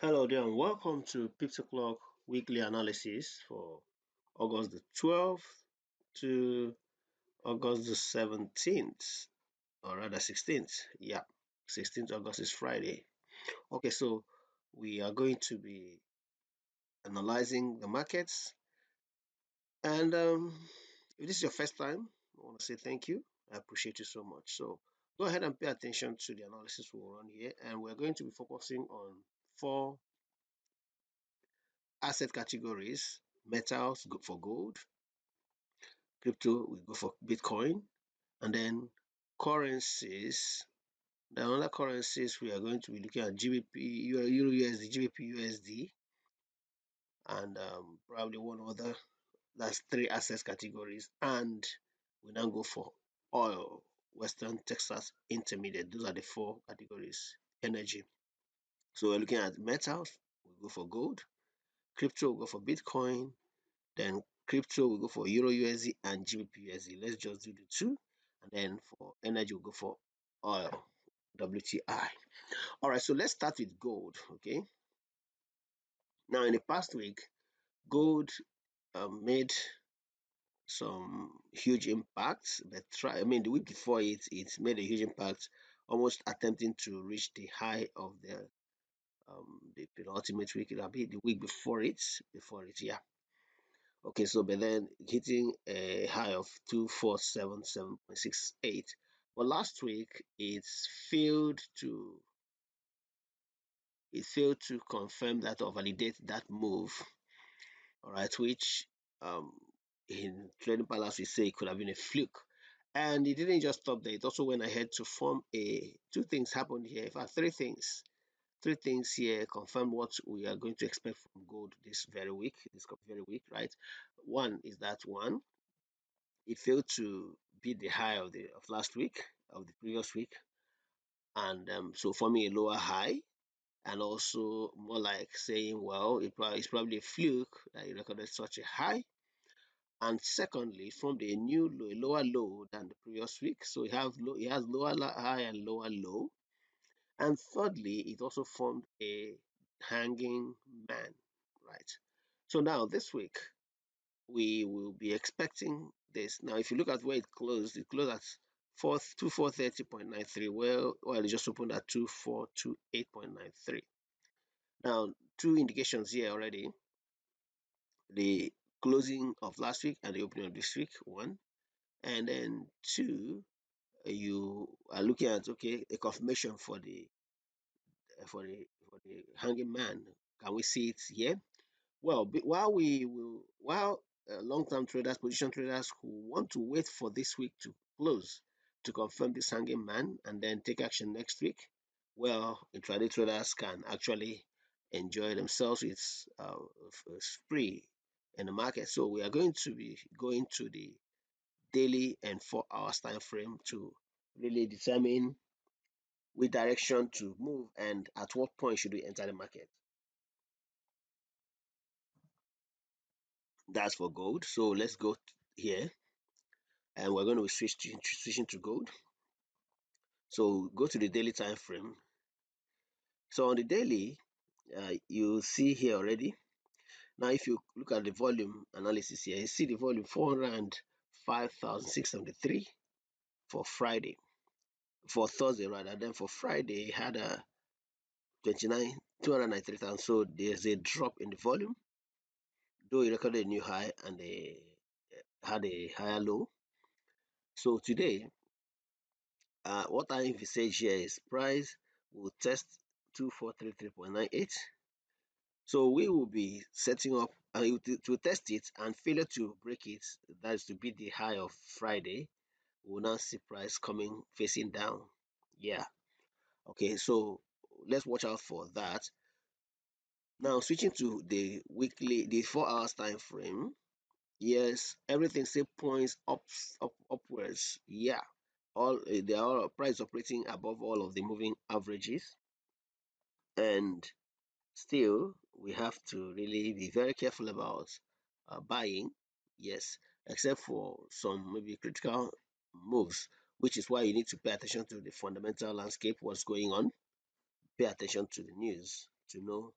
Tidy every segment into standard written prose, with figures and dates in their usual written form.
Hello there, and welcome to Pipsoclock weekly analysis for August the 12th to August the 17th, or rather 16th. Yeah, 16th August is Friday. Okay, so we are going to be analyzing the markets. And if this is your first time, I want to say thank you. I appreciate you so much. So go ahead and pay attention to the analysis we'll run here. And we're going to be focusing on four asset categories: metals go for gold, crypto we go for Bitcoin, and then currencies. The other currencies we are going to be looking at GBP, Euro USD, GBP USD, and probably one other. That's three assets categories, and we now go for oil, Western Texas Intermediate. Those are the four categories. Energy. So we're looking at metals. We go for gold. Crypto we go for Bitcoin. Then crypto we go for Euro USD and GBP USD. Let's just do the two. And then for energy we go for oil, WTI. All right, so let's start with gold. Okay. Now in the past week, gold made some huge impacts, but the week before it made a huge impact, almost attempting to reach the high of the penultimate week. It'll be the week before it, yeah. Okay, so but then hitting a high of 2477.68. But last week it failed to confirm that or validate that move. All right, which in Trading Palace we say it could have been a fluke. And it didn't just stop there, it also went ahead to form a two things happened here. In fact, three things. Three things here confirm what we are going to expect from gold this very week, right? One is that it failed to beat the high of last week, of the previous week, and so forming a lower high, and also more like saying, well, it's probably a fluke that it recorded such a high. And secondly, formed a new low, a lower low than the previous week. So it has lower high and lower low. And thirdly, it also formed a hanging man, right? So now this week we will be expecting this. Now, if you look at where it closed at 2430.93. Well, it just opened at 2428.93. Now, two indications here already: the closing of last week and the opening of this week, one, and then two, you are looking at, okay, a confirmation for the hanging man. Can we see it here? Well, while long-term traders, position traders who want to wait for this week to close to confirm this hanging man and then take action next week, well, intraday traders can actually enjoy themselves with a spree in the market. So we are going to be going to the daily and 4 hours time frame to really determine which direction to move and at what point should we enter the market. That's for gold. So let's go here, and we're going to switching to gold. So go to the daily time frame. So on the daily, you see here already. Now, if you look at the volume analysis here, you see the volume 405,673 for Friday, for Thursday rather. Then for Friday, it had a 293,000. So there's a drop in the volume, though it recorded a new high and had a higher low. So today, what I envisage here is price will test 2433.98. So we will be setting up to test it, and failure to break it, that is to beat the high of Friday, we will now see price coming facing down. Yeah. Okay, so let's watch out for that. Now switching to the 4 hours time frame. Yes, everything still points upwards. Yeah. They are all price operating above all of the moving averages, and still we have to really be very careful about buying. Yes, except for some maybe critical moves, which is why you need to pay attention to the fundamental landscape, what's going on. Pay attention to the news to know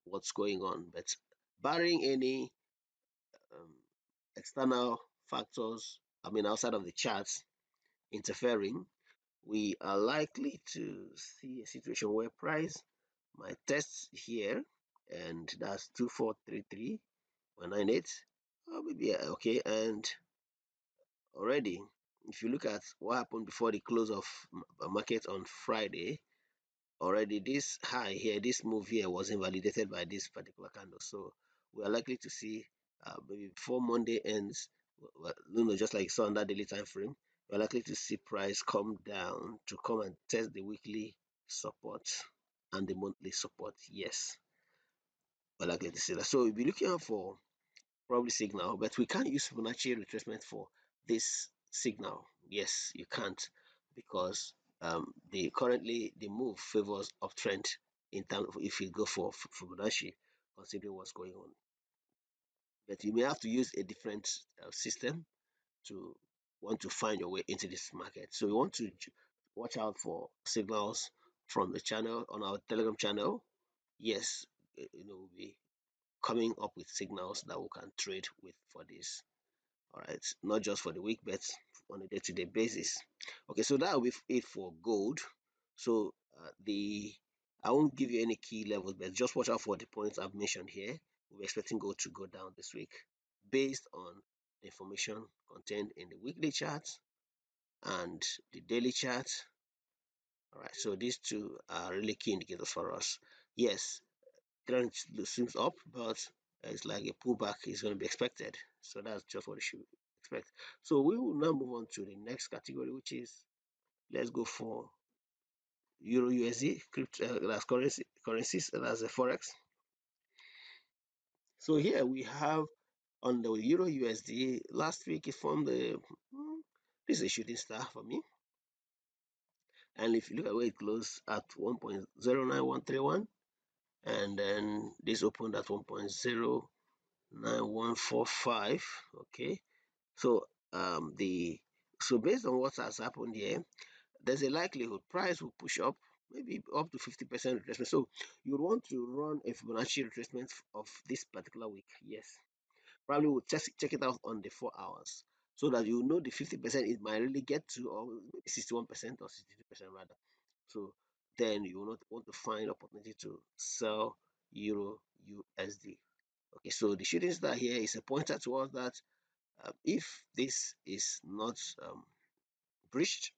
what's going on. But barring any um, external factors, I mean outside of the charts interfering, we are likely to see a situation where price might test here, and that's 2433.98. Maybe okay. And already, if you look at what happened before the close of market on Friday, already this high here, this move here was invalidated by this particular candle. So we are likely to see maybe before Monday ends, just like you saw on that daily time frame, we're likely to see price come down to come and test the weekly support and the monthly support. Yes, we're likely to see that. So we'll be looking out for probably signal, but we can't use Fibonacci retracement for this signal. Yes, you can't, because currently the move favors uptrend in terms of if you go for Fibonacci, considering what's going on. But you may have to use a different system to want to find your way into this market. So we want to watch out for signals from the channel on our Telegram channel. Yes, we'll be coming up with signals that we can trade with for this. All right, not just for the week, but on a day-to-day basis. Okay, so that will be it for gold. So I won't give you any key levels, but just watch out for the points I've mentioned here. We're expecting gold to go down this week based on the information contained in the weekly chart and the daily chart. All right, so these two are really key indicators for us. Yes, trend seems up, but it's like a pullback is going to be expected. So that's just what you should expect. So we will now move on to the next category, which is, let's go for Euro USD, that's currencies, that's a forex. So here we have on the Euro USD, last week it formed this is a shooting star for me. And if you look at where it closed at 1.09131, and then this opened at 1.09145. Okay, so based on what has happened here, there's a likelihood price will push up, maybe up to 50% retracement. So you want to run a Fibonacci retracement of this particular week. Yes, probably we'll check it out on the 4 hours, so that you know the 50% it might really get to, or maybe 61% or 62% rather. So then you will not want to find opportunity to sell Euro USD. Okay, so the shooting star here is a pointer towards that. If this is not breached,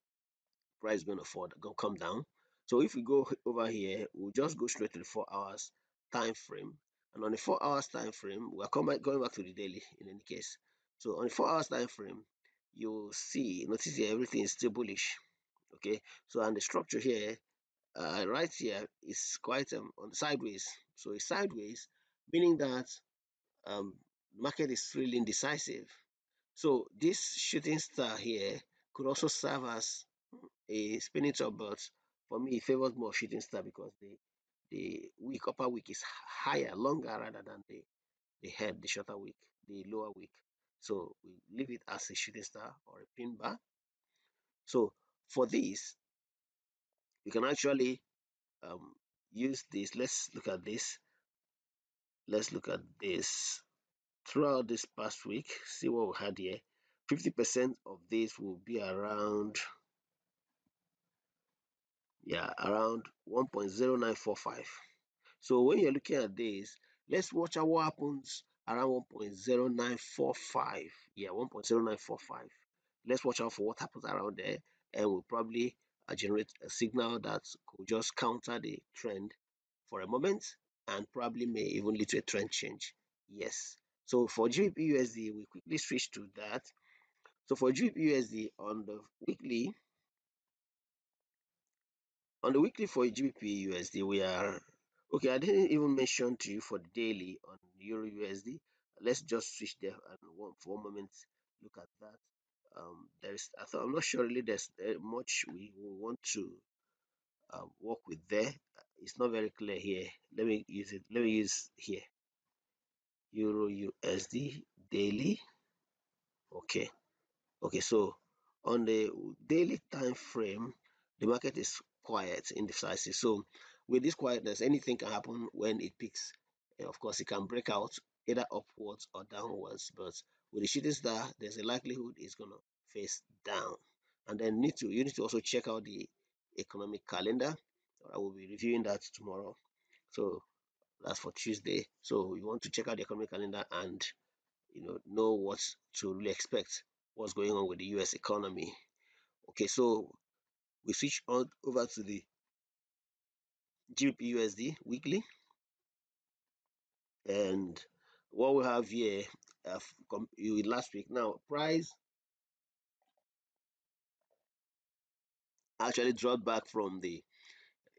price is going to fall, going to come down. So if we go over here, we'll just go straight to the 4 hours time frame. And on the 4 hours time frame, we're going back to the daily in any case. So on the 4 hours time frame, you'll see, notice here, everything is still bullish. Okay, so and the structure here, right here, is quite on the sideways. So it's sideways, meaning that the market is really indecisive. So this shooting star here could also serve as a spinning top, but for me it favors more shooting star because the upper wick is higher, longer rather than the head, the shorter wick, the lower wick. So we leave it as a shooting star or a pin bar. So for this, you can actually use this. Let's look at this. Let's look at this. Throughout this past week, see what we had here. 50% of this will be around, around 1.0945. So when you're looking at this, let's watch out what happens around 1.0945. 1.0945. Let's watch out for what happens around there, and we'll probably generate a signal that could just counter the trend for a moment and probably may even lead to a trend change. Yes. So for GBPUSD, we quickly switch to that. So for GBPUSD on the weekly, for GBPUSD, we are okay. I didn't even mention to you for the daily on EURUSD. Let's just switch there and for one moment look at that. I'm not sure really there's much we want to work with there. It's not very clear here. Let me use it. Let me use here EURUSD daily. Okay. So on the daily time frame, the market is quiet, indecisive. So with this quietness, anything can happen when it peaks. Of course, it can break out either upwards or downwards, but with the shooting star, there's a likelihood it's going to face down. And then you need to also check out the economic calendar. I will be reviewing that tomorrow. So that's for Tuesday. So you want to check out the economic calendar and know what to really expect, what's going on with the US economy. Okay, so we switch on over to the GBPUSD weekly, and what we have here last week. Now, price actually dropped back from the,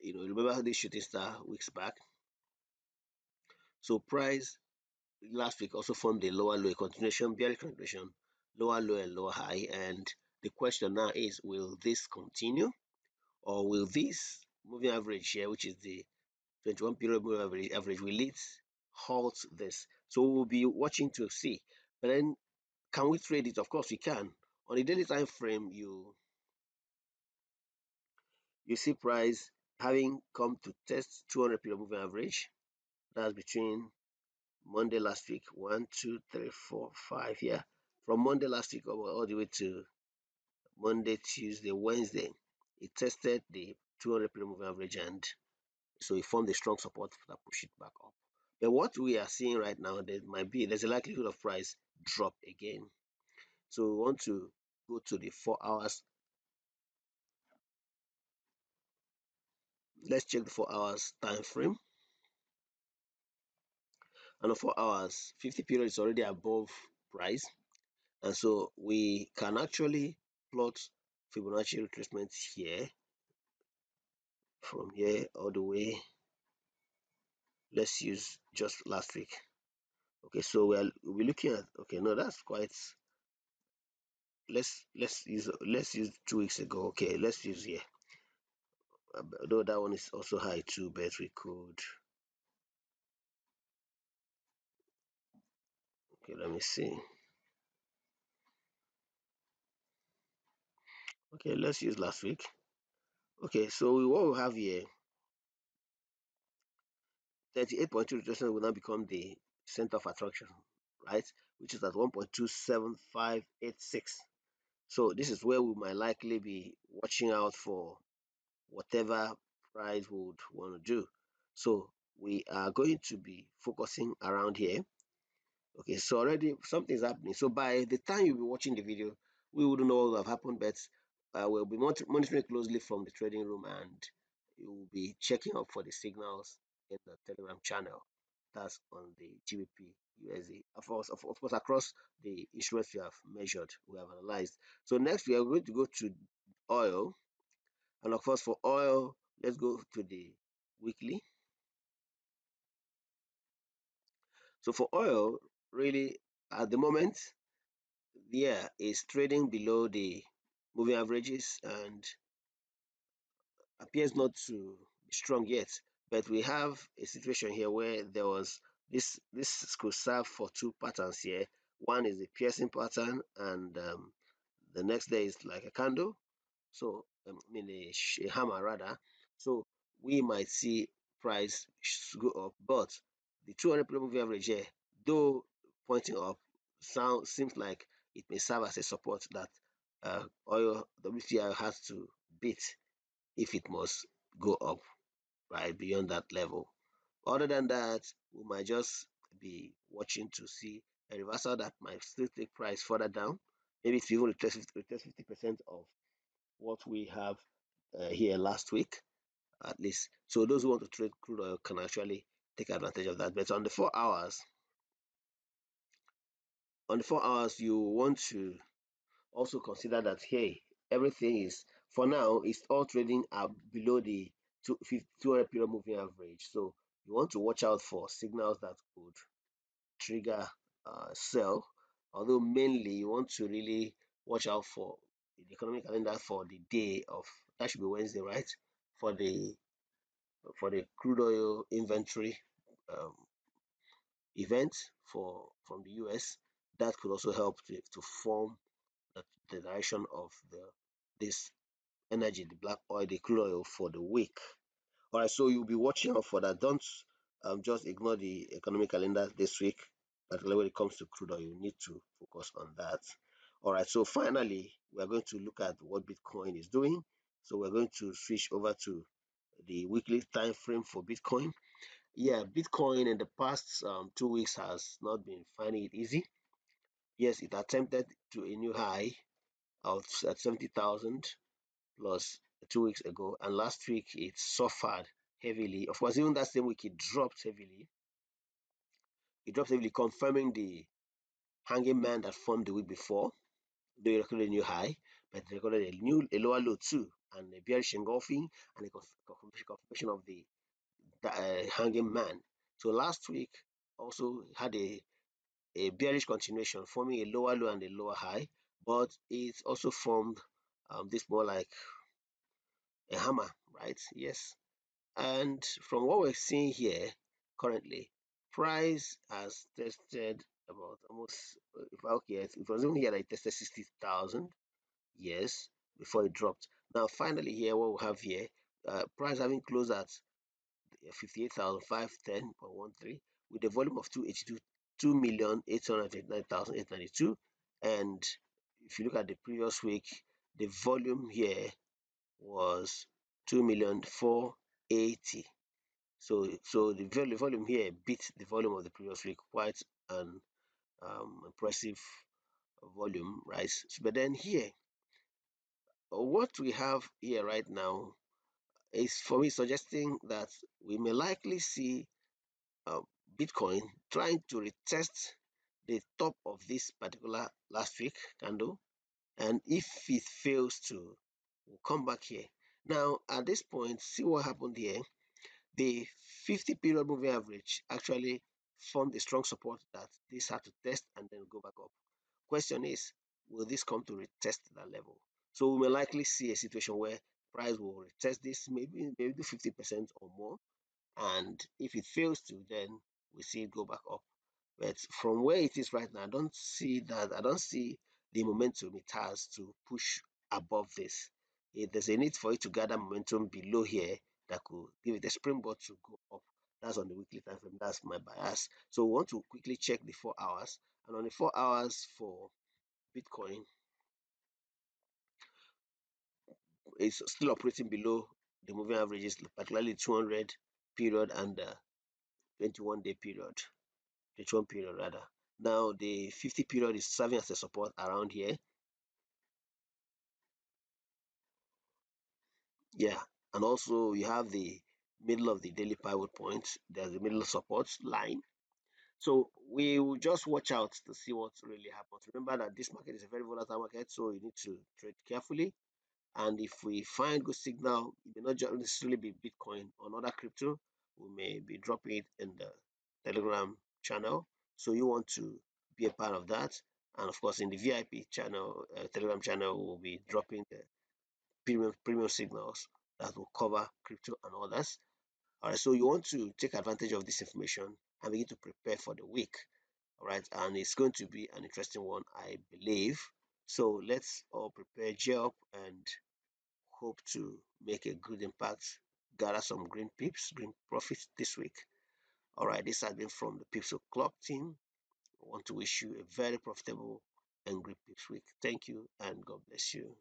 remember the shooting star weeks back. So price last week also formed a lower low, a continuation, bearish continuation, lower low and lower high. And the question now is, will this continue, or will this moving average here, which is the 21 period moving average, will it halt this? So we'll be watching to see. But then, can we trade it? Of course we can. On the daily time frame, you see price having come to test 200 period moving average. That's between Monday last week, 1, 2, 3, 4, 5. Yeah, from Monday last week all the way to Monday, Tuesday, Wednesday, it tested the 200 period moving average, and so it formed a strong support that pushed it back up. But what we are seeing right now, there's a likelihood of price drop again. So we want to go to the 4 hours. Let's check the 4 hours time frame. And the 4 hours, 50 period is already above price. And so we can actually plot Fibonacci retracements here, from here all the way. Let's use just last week. Okay, so we'll be looking at, okay, no, that's quite, let's use 2 weeks ago. Okay, let's use here. Though that one is also high too, but we could, okay, let me see. Okay, let's use last week. Okay, so what we have here, 38.2 retracement will now become the center of attraction, right? Which is at 1.27586. So this is where we might likely be watching out for whatever price would want to do. So we are going to be focusing around here. Okay, so already something's happening. So by the time you'll be watching the video, we wouldn't know what will have happened, but we'll be monitoring closely from the trading room, and you will be checking up for the signals in the Telegram channel. That's on the GBP USD. Of course, across the instruments we have measured, we have analyzed. So next we are going to go to oil. And of course, for oil, let's go to the weekly. So for oil, really, at the moment, yeah, is trading below the moving averages and appears not to be strong yet. But we have a situation here where there was this could serve for two patterns here. One is the piercing pattern, and the next day is like a candle. So I mean a hammer rather. So we might see price go up, but the 200 period moving average here, though pointing up, seems like it may serve as a support that oil WTI has to beat if it must go up right beyond that level. Other than that, we might just be watching to see a reversal that might still take price further down. Maybe it's even retest 50% of what we have here last week, at least. So those who want to trade crude oil can actually take advantage of that. But on the 4 hours, you want to also consider that, hey, everything is, for now, it's all trading below the 200 period moving average. So you want to watch out for signals that could trigger sell. Although mainly you want to really watch out for the economic calendar for the day of, that should be Wednesday, right? For the crude oil inventory um, event from the US, that could also help to form the direction of this energy, the black oil, the crude oil for the week. All right, so you'll be watching out for that. Don't just ignore the economic calendar this week, particularly when it comes to crude oil. You need to focus on that. All right, so finally, we are going to look at what Bitcoin is doing. So we're going to switch over to the weekly time frame for Bitcoin. Yeah, Bitcoin in the past 2 weeks has not been finding it easy. Yes, it attempted to a new high of at 70,000 plus 2 weeks ago, and last week it suffered heavily. Of course, even that same week it dropped heavily. It dropped heavily, confirming the hanging man that formed the week before. They recorded a new high, but they recorded a lower low too, and a bearish engulfing and a confirmation of the hanging man. So last week also had a bearish continuation, forming a lower low and a lower high, but it also formed this more like a hammer, right? Yes. And from what we're seeing here currently, price has tested about almost, if okay, it was even here that it tested 60,000, yes, before it dropped. Now, finally, here, what we have here, price having closed at 58,510.13 with a volume of 2,829,892. And if you look at the previous week, the volume here was 2,480,000. So the volume here beat the volume of the previous week, quite an impressive volume, right? But then here, what we have here right now is for me suggesting that we may likely see uh, Bitcoin trying to retest the top of this particular last week candle, and if it fails to, we'll come back here. Now, at this point, see what happened here. The 50 period moving average actually formed a strong support that this had to test and then go back up. Question is, will this come to retest that level? So we may likely see a situation where price will retest this, maybe 50% or more, and if it fails to, then we see it go back up. But from where it is right now, I don't see that. I don't see the momentum it has to push above this. If there's a need for it to gather momentum below here that could give it a springboard to go up. That's on the weekly time frame. That's my bias. So we want to quickly check the 4 hours. And on the 4 hours for Bitcoin, it's still operating below the moving averages, particularly 200 period and 21-day period. 21 period rather. Now the 50 period is serving as a support around here. Yeah, and also you have the middle of the daily pivot point. There's the middle support line. So we will just watch out to see what really happens. Remember that this market is a very volatile market, so you need to trade carefully. And if we find good signal, it may not just necessarily be Bitcoin or other crypto. We may be dropping it in the Telegram channel. So you want to be a part of that. And of course, in the VIP channel, Telegram channel, we'll be dropping the premium signals that will cover crypto and others. All right, so you want to take advantage of this information and begin to prepare for the week. All right, and it's going to be an interesting one, I believe. So let's all prepare, gear up, and hope to make a good impact, gather some green pips, green profits this week. All right, this has been from the Pipsoclock team. I want to wish you a very profitable and green pips week. Thank you, and God bless you.